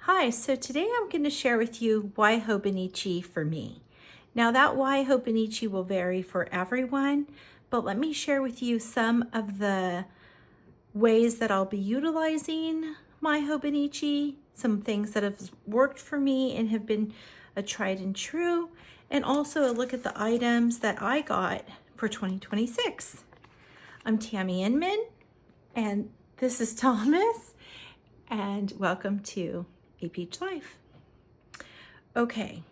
Hi, so today I'm going to share with you why Hobonichi for me. Now that why Hobonichi will vary for everyone, but let me share with you some of the ways that I'll be utilizing my Hobonichi, some things that have worked for me and have been a tried and true, and also a look at the items that I got for 2026. I'm Tammy Inman, and this is Thomas, and welcome to A Peach Life. Okay,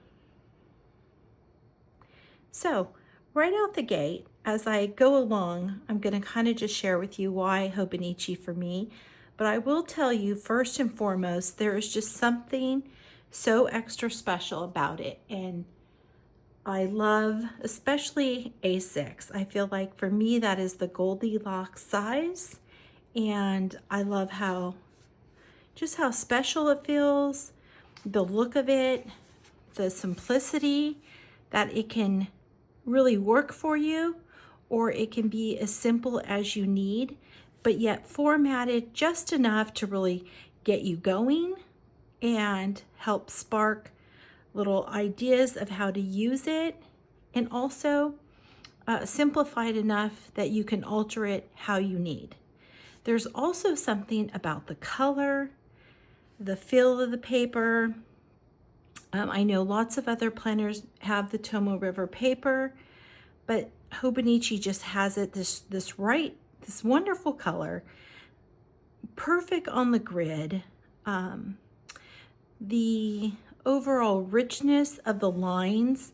so right out the gate, as I go along, I'm going to kind of just share with you why Hobonichi for me, but I will tell you first and foremost, there is just something so extra special about it, and I love especially A6. I feel like for me that is the Goldilocks size, and I love how special it feels, the look of it, the simplicity that it can really work for you, or it can be as simple as you need, but yet formatted just enough to really get you going and help spark little ideas of how to use it, and also simplified enough that you can alter it how you need. There's also something about the color, the feel of the paper. I know lots of other planners have the Tomo River paper, but Hobonichi just has it this wonderful color, perfect on the grid. The overall richness of the lines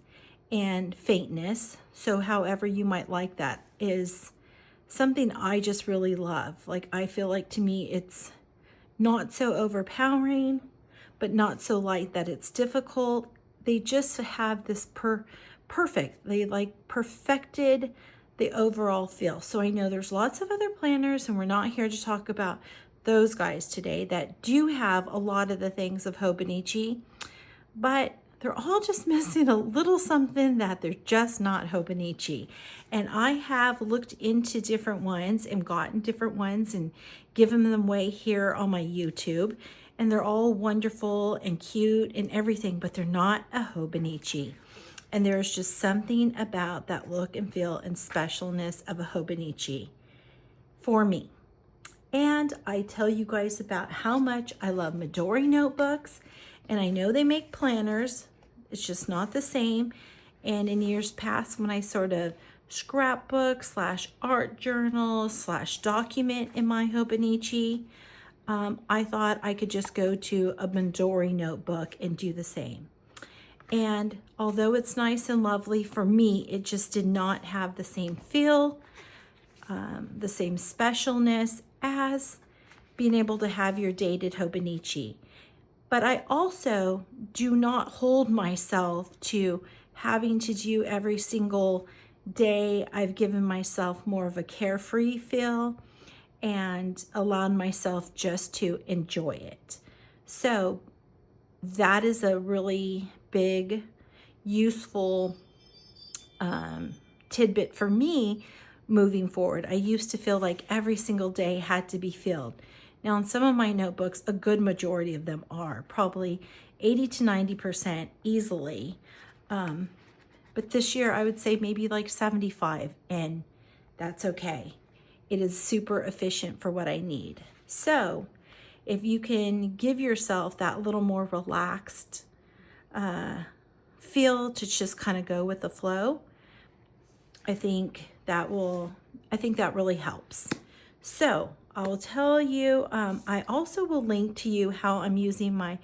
and faintness, so however you might like that, is something I just really love. Like, I feel like to me it's not so overpowering, but not so light that it's difficult. They just have this perfect, they like perfected the overall feel. So I know there's lots of other planners, and we're not here to talk about those guys today, that do have a lot of the things of Hobonichi, but they're all just missing a little something, that they're just not Hobonichi. And I have looked into different ones and gotten different ones and given them away here on my YouTube, and they're all wonderful and cute and everything, but they're not a Hobonichi. And there's just something about that look and feel and specialness of a Hobonichi for me. And I tell you guys about how much I love Midori notebooks, and I know they make planners, it's just not the same. And in years past, when I sort of scrapbook / art journal / document in my Hobonichi, I thought I could just go to a Midori notebook and do the same. And although it's nice and lovely, for me, it just did not have the same feel, the same specialness as being able to have your dated Hobonichi. But I also do not hold myself to having to do every single day. I've given myself more of a carefree feel and allowed myself just to enjoy it. So that is a really big, useful tidbit for me moving forward. I used to feel like every single day had to be filled. Now, in some of my notebooks, a good majority of them are, probably 80 to 90% easily. But this year, I would say maybe like 75, and that's okay. It is super efficient for what I need. So if you can give yourself that little more relaxed feel to just kind of go with the flow, I think that really helps. So I will tell you, I also will link to you how I'm using my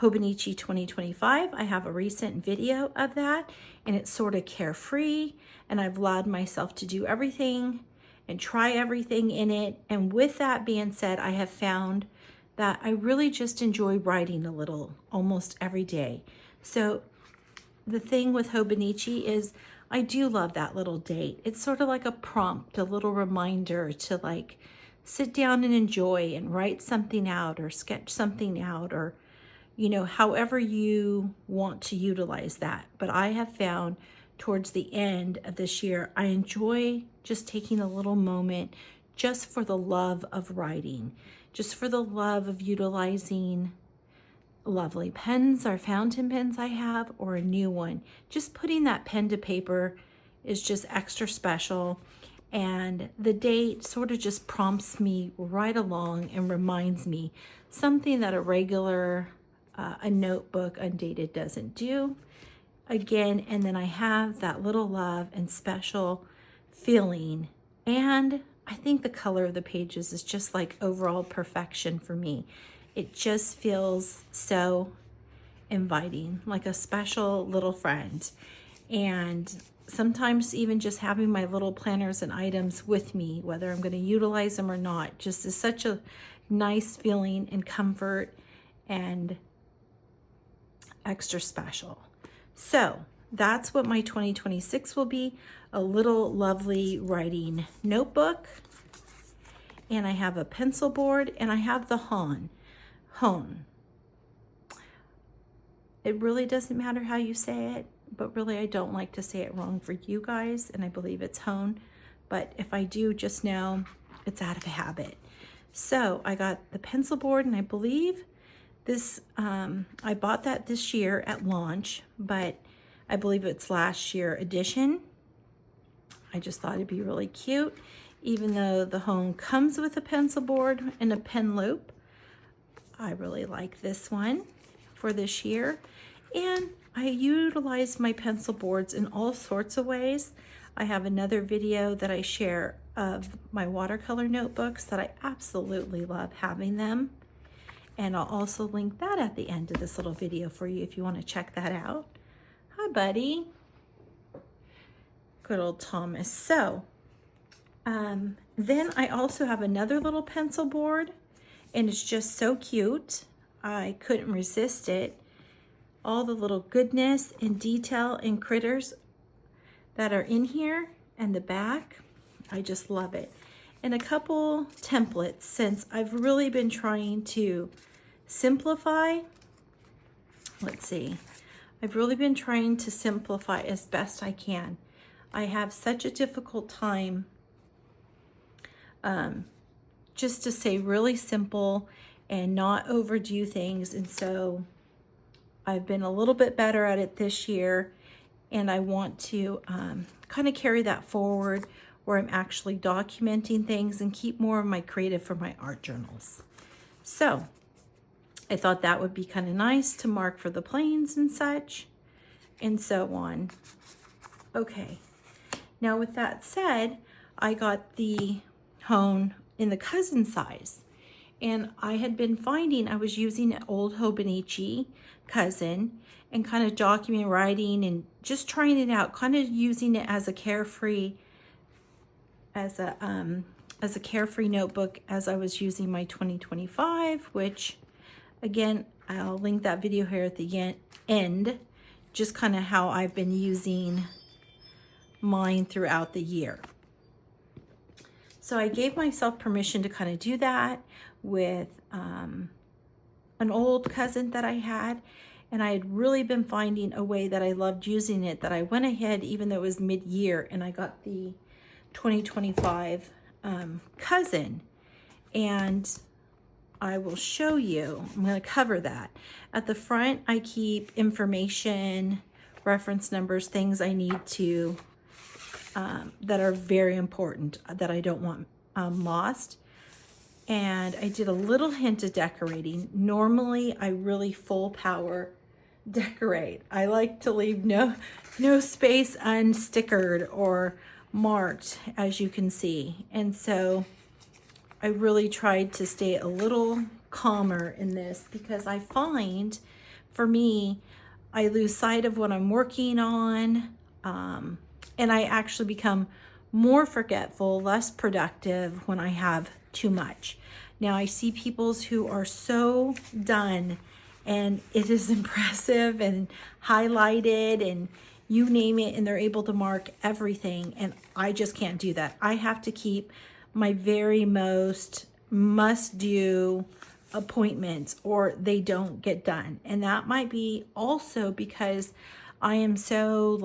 Hobonichi 2025. I have a recent video of that, and it's sort of carefree, and I've allowed myself to do everything and try everything in it. And with that being said, I have found that I really just enjoy writing a little almost every day. So the thing with Hobonichi is I do love that little date. It's sort of like a prompt, a little reminder to like sit down and enjoy and write something out or sketch something out, or, you know, however you want to utilize that. But I have found towards the end of this year, I enjoy just taking a little moment just for the love of writing, just for the love of utilizing lovely pens or fountain pens I have, or a new one. Just putting that pen to paper is just extra special. And the date sort of just prompts me right along and reminds me something that a regular, a notebook undated doesn't do. Again, and then I have that little love and special feeling. And I think the color of the pages is just like overall perfection for me. It just feels so inviting, like a special little friend. And sometimes even just having my little planners and items with me, whether I'm going to utilize them or not, just is such a nice feeling and comfort and extra special. So that's what my 2026 will be, a little lovely writing notebook. And I have a pencil board, and I have the Hone. It really doesn't matter how you say it, but really I don't like to say it wrong for you guys, and I believe it's Hone. But if I do, just know it's out of habit. So I got the pencil board, and I believe this, I bought that this year at launch, but I believe it's last year edition. I just thought it'd be really cute, even though the Hone comes with a pencil board and a pen loop. I really like this one for this year. And I utilize my pencil boards in all sorts of ways. I have another video that I share of my watercolor notebooks that I absolutely love having them. And I'll also link that at the end of this little video for you if you want to check that out. Hi, buddy. Good old Thomas. So, then I also have another little pencil board, and it's just so cute. I couldn't resist it. All the little goodness and detail and critters that are in here and the back, I just love it. And a couple templates, since I've really been trying to simplify. Let's see. I've really been trying to simplify as best I can. I have such a difficult time just to say really simple and not overdo things. And so I've been a little bit better at it this year, and I want to kind of carry that forward where I'm actually documenting things and keep more of my creative for my art journals. So I thought that would be kind of nice to mark for the planes and such and so on. Okay, now with that said, I got the Hone in the cousin size, and I had been finding I was using an old Hobonichi cousin and kind of document writing and just trying it out, kind of using it as a carefree notebook as I was using my 2025, which again, I'll link that video here at the end, just kind of how I've been using mine throughout the year. So I gave myself permission to kind of do that with an old cousin that I had, and I had really been finding a way that I loved using it, that I went ahead, even though it was mid-year, and I got the 2025 cousin, and I will show you. I'm going to cover that. At the front, I keep information, reference numbers, things I need to, that are very important, that I don't want lost. And I did a little hint of decorating. Normally, I really full power decorate. I like to leave no space unstickered or marked, as you can see. And so I really tried to stay a little calmer in this, because I find, for me, I lose sight of what I'm working on, and I actually become more forgetful, less productive when I have too much. Now I see people's who are so done, and it is impressive and highlighted and you name it, and they're able to mark everything, and I just can't do that. I have to keep my very most must-do appointments or they don't get done. And that might be also because I am so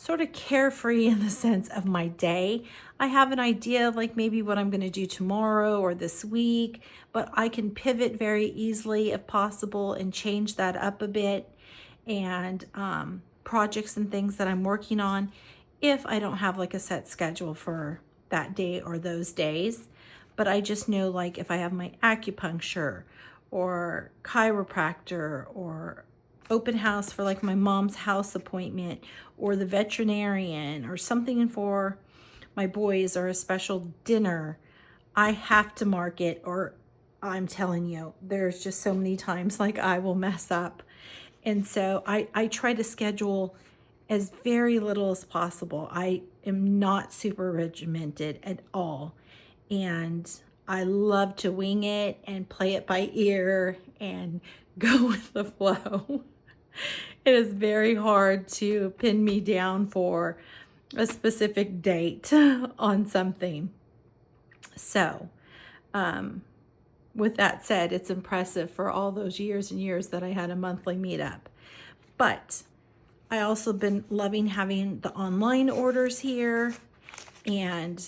sort of carefree in the sense of my day. I have an idea like maybe what I'm going to do tomorrow or this week, but I can pivot very easily if possible and change that up a bit, and projects and things that I'm working on if I don't have like a set schedule for that day or those days. But I just know, like, if I have my acupuncture or chiropractor or open house for like my mom's house appointment, or the veterinarian, or something for my boys, or a special dinner, I have to mark it, or I'm telling you, there's just so many times like I will mess up. And so I try to schedule as very little as possible. I am not super regimented at all. And I love to wing it and play it by ear and go with the flow. It is very hard to pin me down for a specific date on something. So, with that said, it's impressive for all those years and years that I had a monthly meetup. But I also been loving having the online orders here, and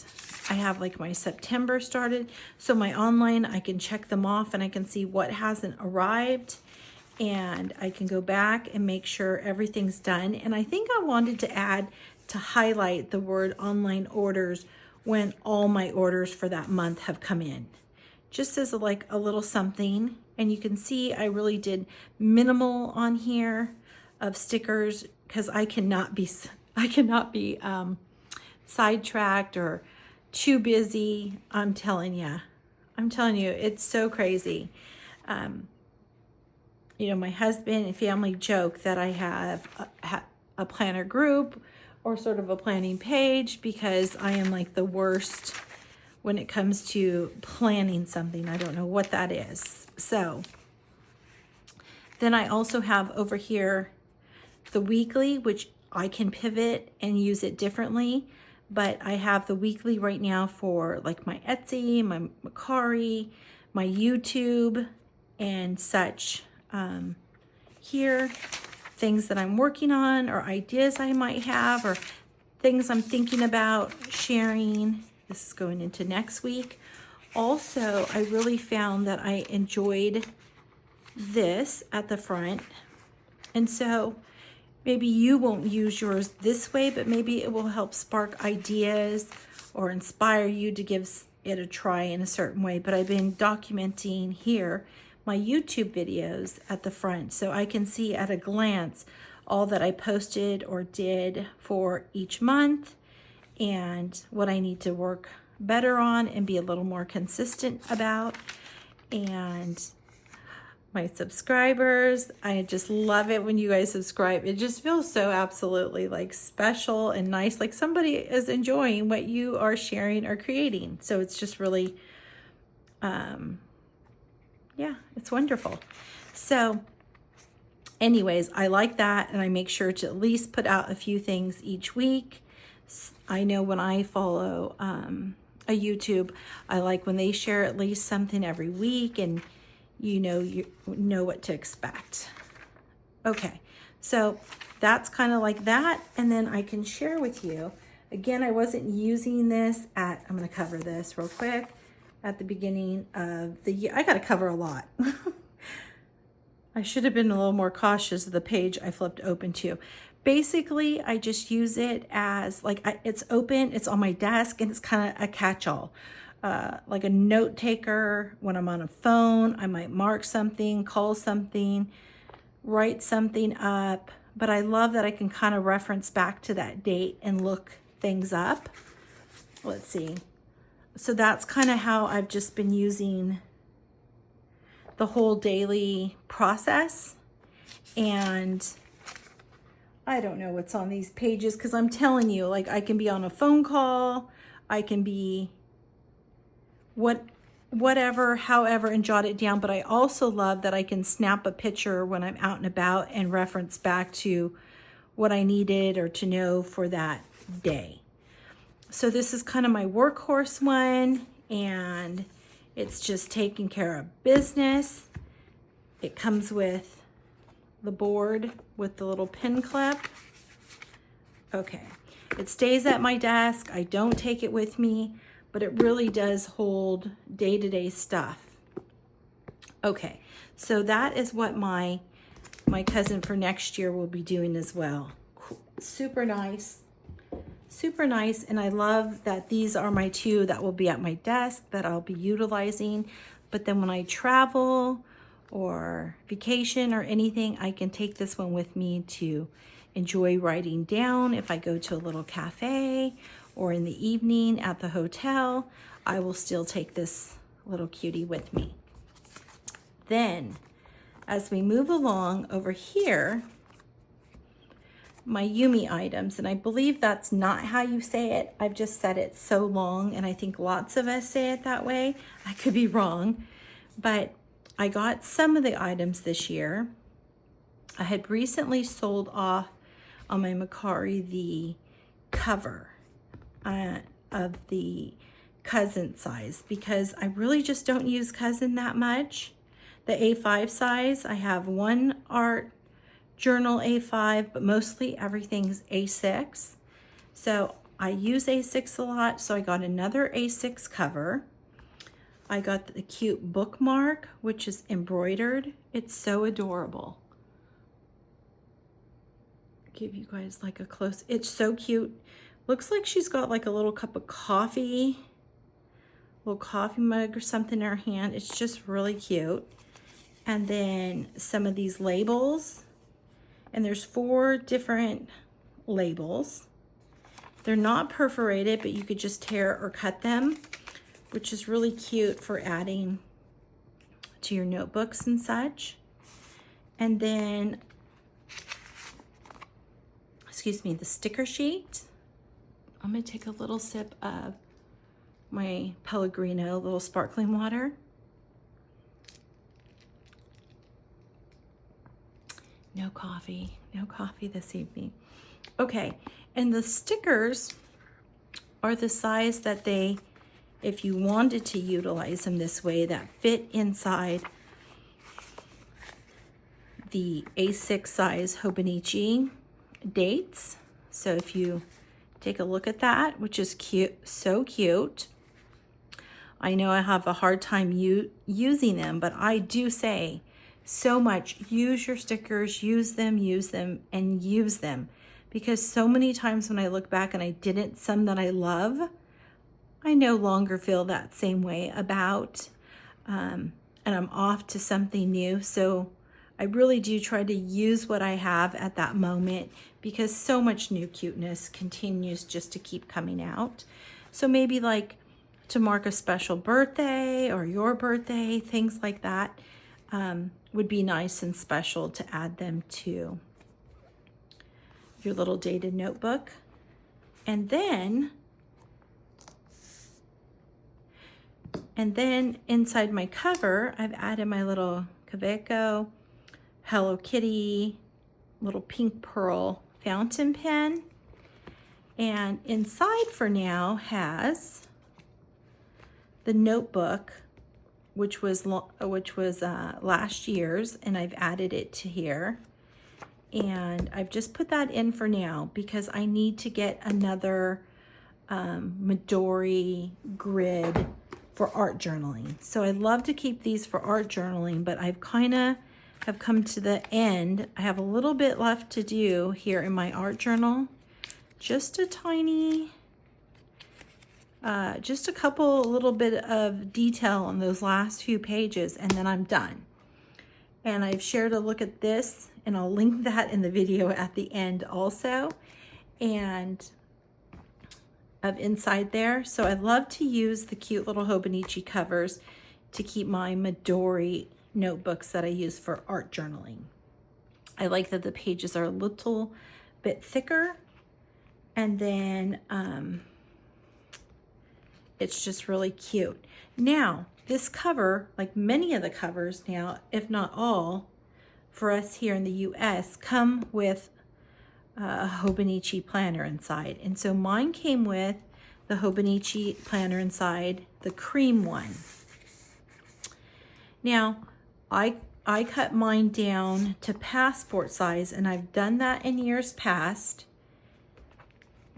I have like my September started. So my online, I can check them off and I can see what hasn't arrived, and I can go back and make sure everything's done. And I think I wanted to add to highlight the word online orders when all my orders for that month have come in, just as like a little something. And you can see I really did minimal on here of stickers, because I cannot be sidetracked or too busy. I'm telling you, it's so crazy. You know, my husband and family joke that I have a planner group, or sort of a planning page, because I am like the worst when it comes to planning something. I don't know what that is. So then I also have over here the weekly, which I can pivot and use it differently. But I have the weekly right now for like my Etsy, my Mercari, my YouTube, and such. Here, things that I'm working on, or ideas I might have, or things I'm thinking about sharing. This is going into next week. Also, I really found that I enjoyed this at the front. And so maybe you won't use yours this way, but maybe it will help spark ideas or inspire you to give it a try in a certain way. But I've been documenting here my YouTube videos at the front, so I can see at a glance all that I posted or did for each month, and what I need to work better on and be a little more consistent about. And my subscribers, I just love it when you guys subscribe. It just feels so absolutely like special and nice, like somebody is enjoying what you are sharing or creating. So it's just really yeah, it's wonderful. So anyways, I like that, and I make sure to at least put out a few things each week. I know when I follow a YouTube, I like when they share at least something every week, and you know what to expect. Okay, so that's kind of like that. And then I can share with you, again, I wasn't using this I'm going to cover this real quick at the beginning of the year. I got to cover a lot. I should have been a little more cautious of the page I flipped open to. Basically, I just use it as like, it's open, it's on my desk, and it's kind of a catch-all. Like a note taker. When I'm on a phone, I might mark something, call something, write something up. But I love that I can kind of reference back to that date and look things up. Let's see. So that's kind of how I've just been using the whole daily process. And I don't know what's on these pages, because I'm telling you, like, I can be on a phone call, I can be whatever, however, and jot it down. But I also love that I can snap a picture when I'm out and about and reference back to what I needed or to know for that day. So this is kind of my workhorse one, and it's just taking care of business. It comes with the board with the little pin clip. Okay, it stays at my desk. I don't take it with me, but it really does hold day-to-day stuff. Okay, so that is what my cousin for next year will be doing as well. Super nice, super nice. And I love that these are my two that will be at my desk that I'll be utilizing. But then when I travel or vacation or anything, I can take this one with me to enjoy writing down. If I go to a little cafe or in the evening at the hotel, I will still take this little cutie with me. Then as we move along over here, my Yumi items, and I believe that's not how you say it. I've just said it so long, and I think lots of us say it that way. I could be wrong, but I got some of the items this year. I had recently sold off on my Macari the cover of the cousin size because I really just don't use cousin that much. The A5 size, I have one art journal A5, but mostly everything's A6. So I use A6 a lot, so I got another A6 cover. I got the cute bookmark, which is embroidered. It's so adorable. Give you guys like a close, it's so cute. Looks like she's got like a little cup of coffee, little coffee mug or something in her hand. It's just really cute. And then some of these labels, and there's 4 different labels. They're not perforated, but you could just tear or cut them, which is really cute for adding to your notebooks and such. And then, excuse me, the sticker sheet. I'm gonna take a little sip of my Pellegrino little sparkling water. No coffee this evening. Okay, and the stickers are the size that they, if you wanted to utilize them this way, that fit inside the A6 size Hobonichi dates. So if you take a look at that, which is cute, so cute. I know I have a hard time using them, but I do say so much, use your stickers, use them, and use them. Because so many times when I look back and I didn't, some that I love, I no longer feel that same way about, and I'm off to something new. So I really do try to use what I have at that moment because so much new cuteness continues just to keep coming out. So maybe like to mark a special birthday or your birthday, things like that, would be nice and special to add them to your little dated notebook. And then inside my cover, I've added my little Kaweco Hello Kitty little pink pearl fountain pen. And inside for now has the notebook, which was last year's, and I've added it to here. And I've just put that in for now because I need to get another Midori grid for art journaling. So I'd love to keep these for art journaling, but I've kind of have come to the end. I have a little bit left to do here in my art journal. Just a tiny, just a little bit of detail on those last few pages, and then I'm done. And I've shared a look at this, and I'll link that in the video at the end also, and of inside there. So I love to use the cute little Hobonichi covers to keep my Midori notebooks that I use for art journaling. I like that the pages are a little bit thicker, and then it's just really cute. Now, this cover, like many of the covers now, if not all, for us here in the US, come with a Hobonichi planner inside. And so mine came with the Hobonichi planner inside, the cream one. Now, I cut mine down to passport size, and I've done that in years past.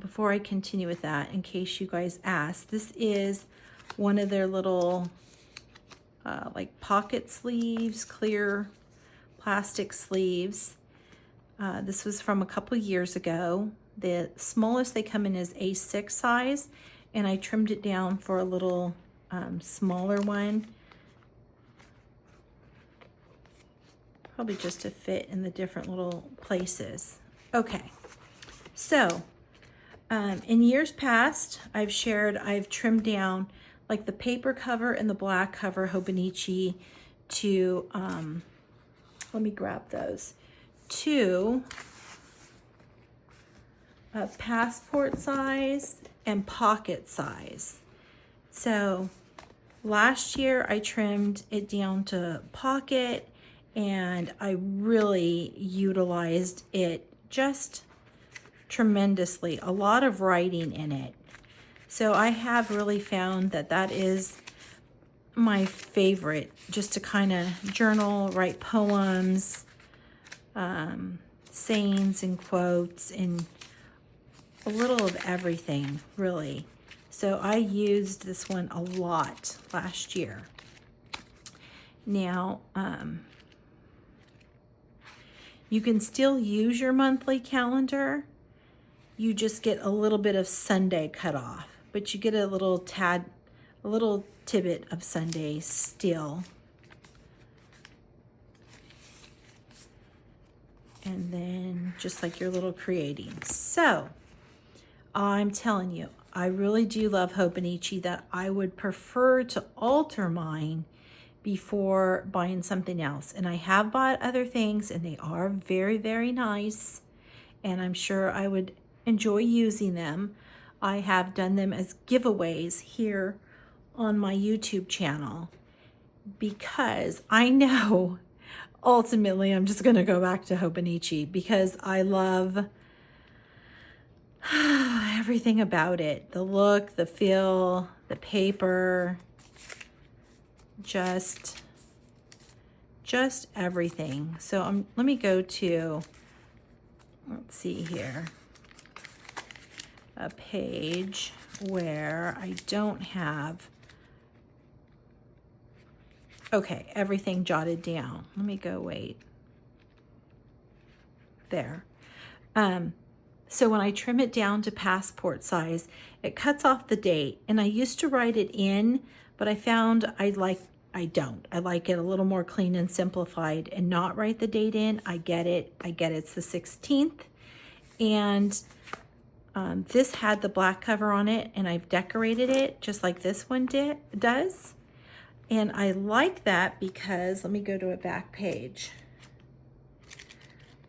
before I continue with that, in case you guys ask, this is one of their little like pocket sleeves, clear plastic sleeves. This was from a couple years ago. The smallest they come in is A6 size, and I trimmed it down for a little smaller one, probably just to fit in the different little places. Okay, so in years past, I've trimmed down like the paper cover and the black cover Hobonichi to, let me grab those, to passport size and pocket size. So last year I trimmed it down to pocket, and I really utilized it just tremendously. A lot of writing in it. So I have really found that that is my favorite, just to kind of journal, write poems, sayings and quotes, and a little of everything, really. So I used this one a lot last year. Now, you can still use your monthly calendar. You just get a little bit of Sunday cut off, but you get a little tidbit of Sunday still. And then just like your little creating. So I'm telling you, I really do love Hobonichi, that I would prefer to alter mine before buying something else. And I have bought other things, and they are very, very nice. And I'm sure I would enjoy using them. I have done them as giveaways here on my YouTube channel, because I know ultimately I'm just going to go back to Hobonichi, because I love everything about it. The look, the feel, the paper, just everything. So let me go to, let's see here, a page where I don't have, okay, everything jotted down. Let me go, wait. There. So when I trim it down to passport size, it cuts off the date. And I used to write it in, but I found I like it a little more clean and simplified, and not write the date in. I get it. It's the 16th. And this had the black cover on it, and I've decorated it just like this one does. And I like that because, let me go to a back page.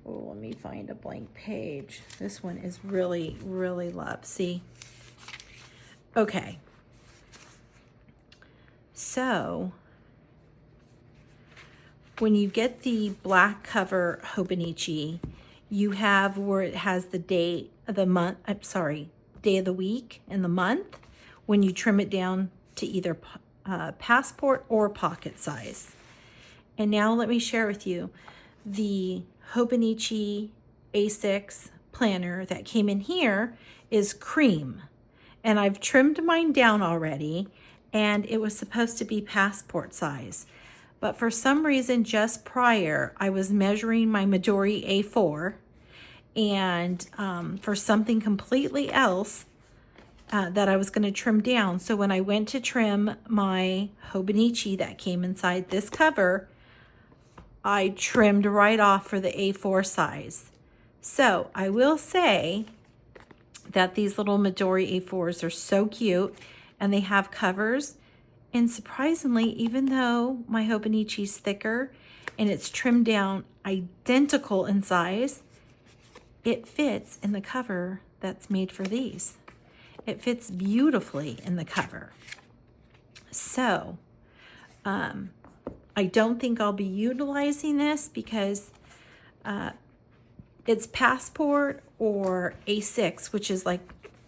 Oh, let me find a blank page. This one is really, really loved. See? Okay. So when you get the black cover Hobonichi, you have where it has the date of the month, day of the week and the month, when you trim it down to either passport or pocket size. And now let me share with you the Hobonichi A6 planner that came in here is cream, and I've trimmed mine down already, and it was supposed to be passport size, but for some reason just prior I was measuring my Midori A4, and for something completely else that I was going to trim down. So when I went to trim my Hobonichi that came inside this cover, I trimmed right off for the A4 size. So I will say that these little Midori A4s are so cute, and they have covers. And surprisingly, even though my Hobonichi's thicker and it's trimmed down identical in size, it fits in the cover that's made for these. It fits beautifully in the cover. So, I don't think I'll be utilizing this because it's passport or A6, which is like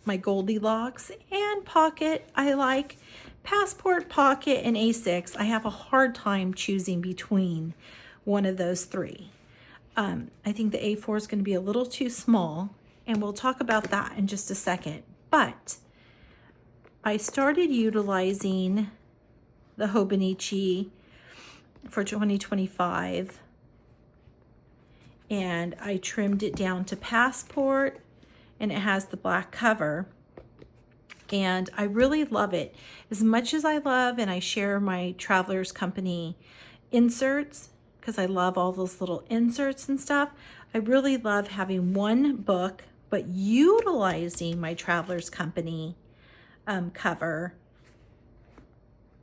my Goldilocks, and pocket. I like passport, pocket, and A6. I have a hard time choosing between one of those three. I think the A4 is going to be a little too small, and we'll talk about that in just a second. But I started utilizing the Hobonichi for 2025, and I trimmed it down to Passport, and it has the black cover, and I really love it. As much as I love, and I share my Travelers Company inserts, because I love all those little inserts and stuff, I really love having one book, but utilizing my Travelers Company cover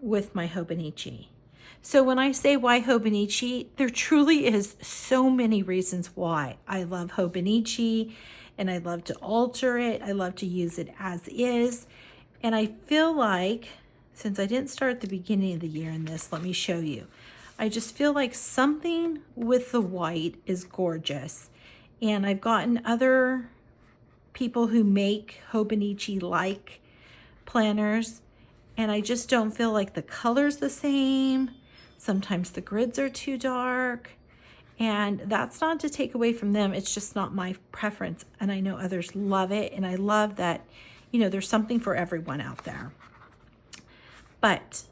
with my Hobonichi. So when I say why Hobonichi, there truly is so many reasons why I love Hobonichi, and I love to alter it. I love to use it as is. And I feel like, since I didn't start at the beginning of the year in this, let me show you. I just feel like something with the white is gorgeous. And I've gotten other people who make Hobonichi-like planners, and I just don't feel like the color's the same. Sometimes the grids are too dark, and that's not to take away from them. It's just not my preference, and I know others love it, and I love that, you know, there's something for everyone out there. But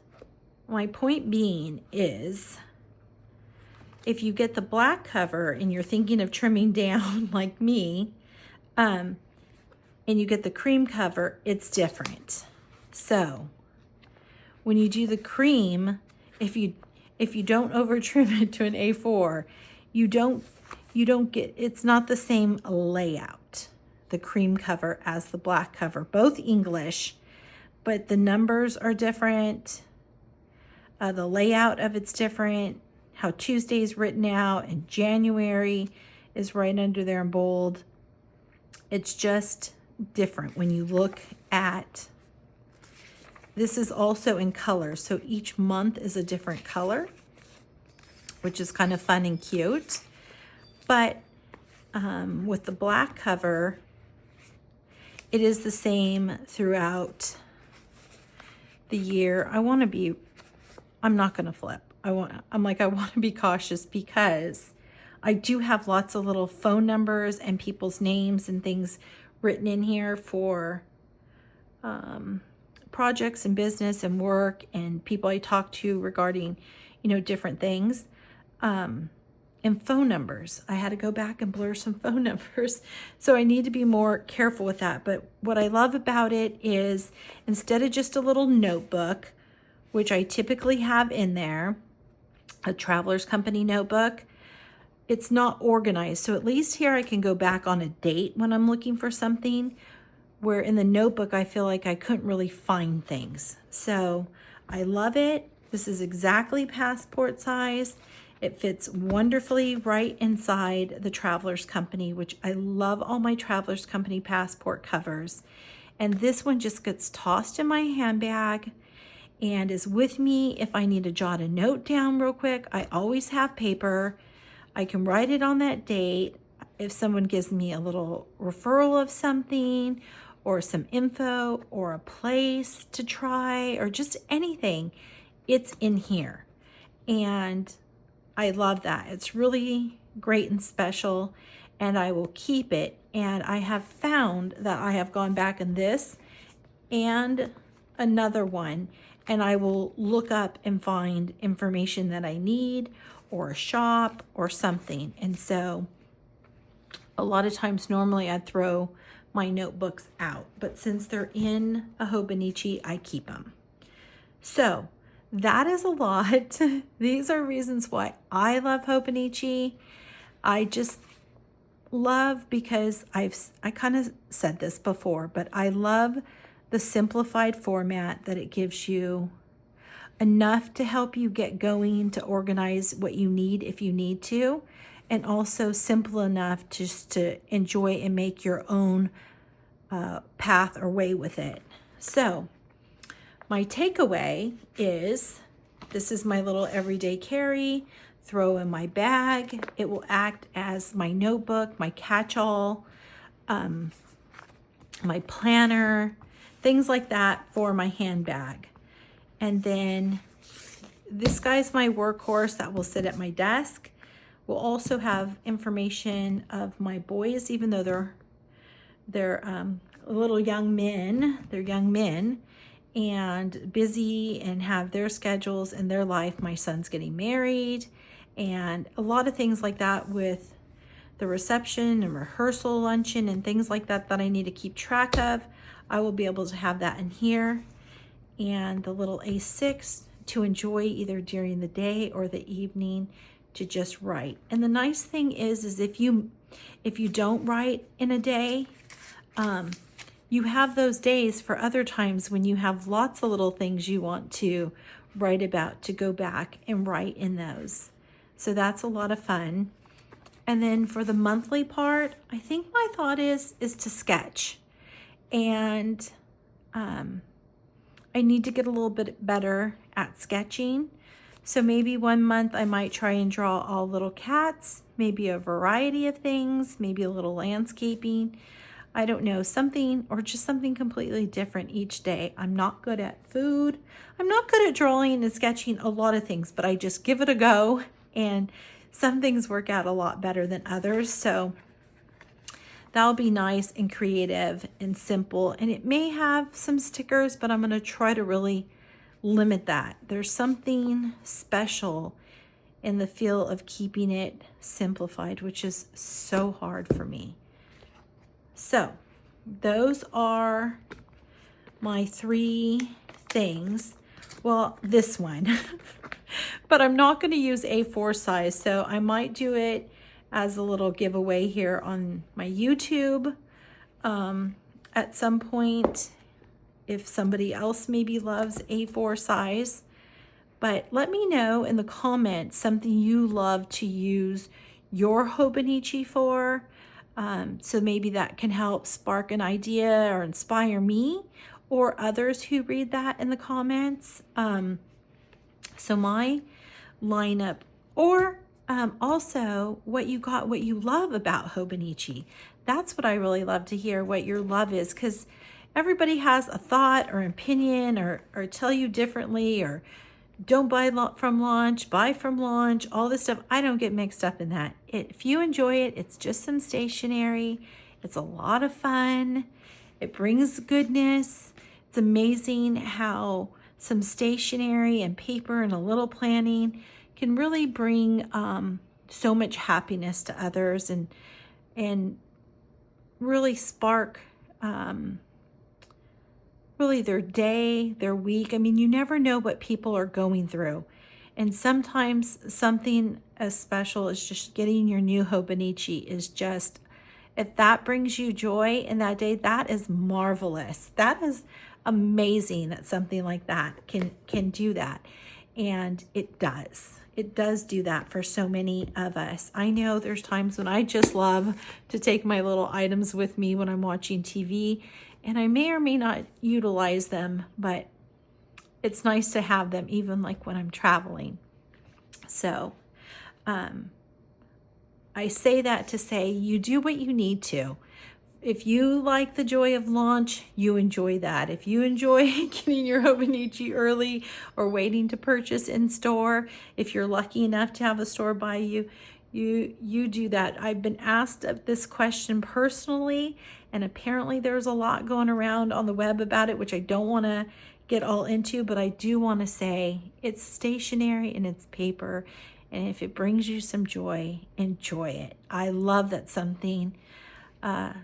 my point being is, if you get the black cover and you're thinking of trimming down like me, and you get the cream cover, it's different. So when you do the cream, if you don't over trim it to an A4, you don't get, it's not the same layout, the cream cover, as the black cover. Both English, but the numbers are different. The layout of it's different. How Tuesday is written out, and January is right under there in bold. It's just different when you look at. This is also in color, so each month is a different color, which is kind of fun and cute. But with the black cover, it is the same throughout the year. I'm not going to flip. I want to be cautious, because I do have lots of little phone numbers and people's names and things written in here for projects and business and work, and people I talk to regarding, you know, different things. And phone numbers. I had to go back and blur some phone numbers. So I need to be more careful with that. But what I love about it is, instead of just a little notebook, which I typically have in there, a Travelers Company notebook, it's not organized. So at least here I can go back on a date when I'm looking for something, where in the notebook I feel like I couldn't really find things. So I love it. This is exactly passport size. It fits wonderfully right inside the Travelers Company, which I love all my Travelers Company passport covers. And this one just gets tossed in my handbag and is with me if I need to jot a note down real quick. I always have paper. I can write it on that date. If someone gives me a little referral of something, or some info, or a place to try, or just anything, it's in here. And I love that. It's really great and special, and I will keep it. And I have found that I have gone back in this and another one, and I will look up and find information that I need, or a shop or something. And so a lot of times normally I'd throw my notebooks out, but since they're in a Hobonichi, I keep them. So that is a lot. These are reasons why I love Hobonichi. I just love, because I kind of said this before, but I love the simplified format that it gives you, enough to help you get going, to organize what you need if you need to, and also simple enough just to enjoy and make your own path or way with it. So my takeaway is, this is my little everyday carry, throw in my bag. It will act as my notebook, my catch-all, my planner, things like that for my handbag. And then this guy's my workhorse that will sit at my desk. We'll also have information of my boys, even though they're they're little young men. They're young men and busy and have their schedules and their life. My son's getting married and a lot of things like that with the reception and rehearsal luncheon and things like that that I need to keep track of. I will be able to have that in here. And the little A6 to enjoy either during the day or the evening to just write. And the nice thing is if you don't write in a day, you have those days for other times when you have lots of little things you want to write about, to go back and write in those. So that's a lot of fun. And then for the monthly part, I think my thought is to sketch. And I need to get a little bit better at sketching. So maybe one month I might try and draw all little cats, maybe a variety of things, maybe a little landscaping. I don't know, something, or just something completely different each day. I'm not good at food. I'm not good at drawing and sketching a lot of things, but I just give it a go, and some things work out a lot better than others. So that'll be nice and creative and simple. And it may have some stickers, but I'm going to try to really limit that. There's something special in the feel of keeping it simplified, which is so hard for me. So those are my 3 things. Well, this one, but I'm not going to use A4 size. So I might do it as a little giveaway here on my YouTube at some point, if somebody else maybe loves A4 size. But let me know in the comments something you love to use your Hobonichi for. So maybe that can help spark an idea or inspire me or others who read that in the comments. So my lineup, or also what you love about Hobonichi. That's what I really love to hear, what your love is, because everybody has a thought or opinion or tell you differently, or don't buy from launch, buy from launch, all this stuff. I don't get mixed up in that. If you enjoy it, it's just some stationery. It's a lot of fun. It brings goodness. It's amazing how some stationery and paper and a little planning can really bring so much happiness to others and really spark really their day, their week. I mean, you never know what people are going through. And sometimes something as special as just getting your new Hobonichi is just, if that brings you joy in that day, that is marvelous. That is amazing that something like that can do that. And it does. It does do that for so many of us. I know there's times when I just love to take my little items with me when I'm watching TV, and I may or may not utilize them, but it's nice to have them even like when I'm traveling. So I say that to say you do what you need to. If you like the joy of launch, you enjoy that. If you enjoy getting your Hobonichi early or waiting to purchase in store, if you're lucky enough to have a store by you, you do that. I've been asked this question personally, and apparently there's a lot going around on the web about it, which I don't want to get all into, but I do want to say it's stationery and it's paper, and if it brings you some joy, enjoy it. I love that something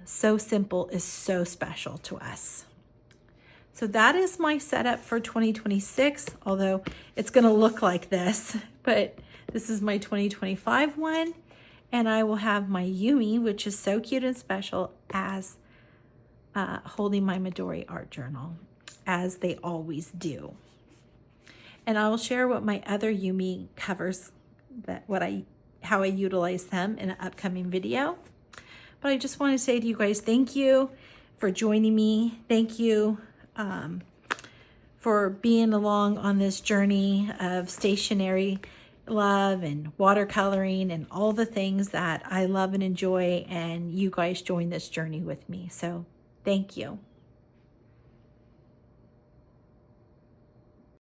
so simple is so special to us. So that is my setup for 2026, although it's going to look like this, but this is my 2025 one, and I will have my Yumi, which is so cute and special, as holding my Midori art journal, as they always do. And I will share what my other Yumi covers, how I utilize them in an upcoming video. But I just want to say to you guys, thank you for joining me. Thank you for being along on this journey of stationery love and watercoloring and all the things that I love and enjoy. And you guys join this journey with me. So thank you.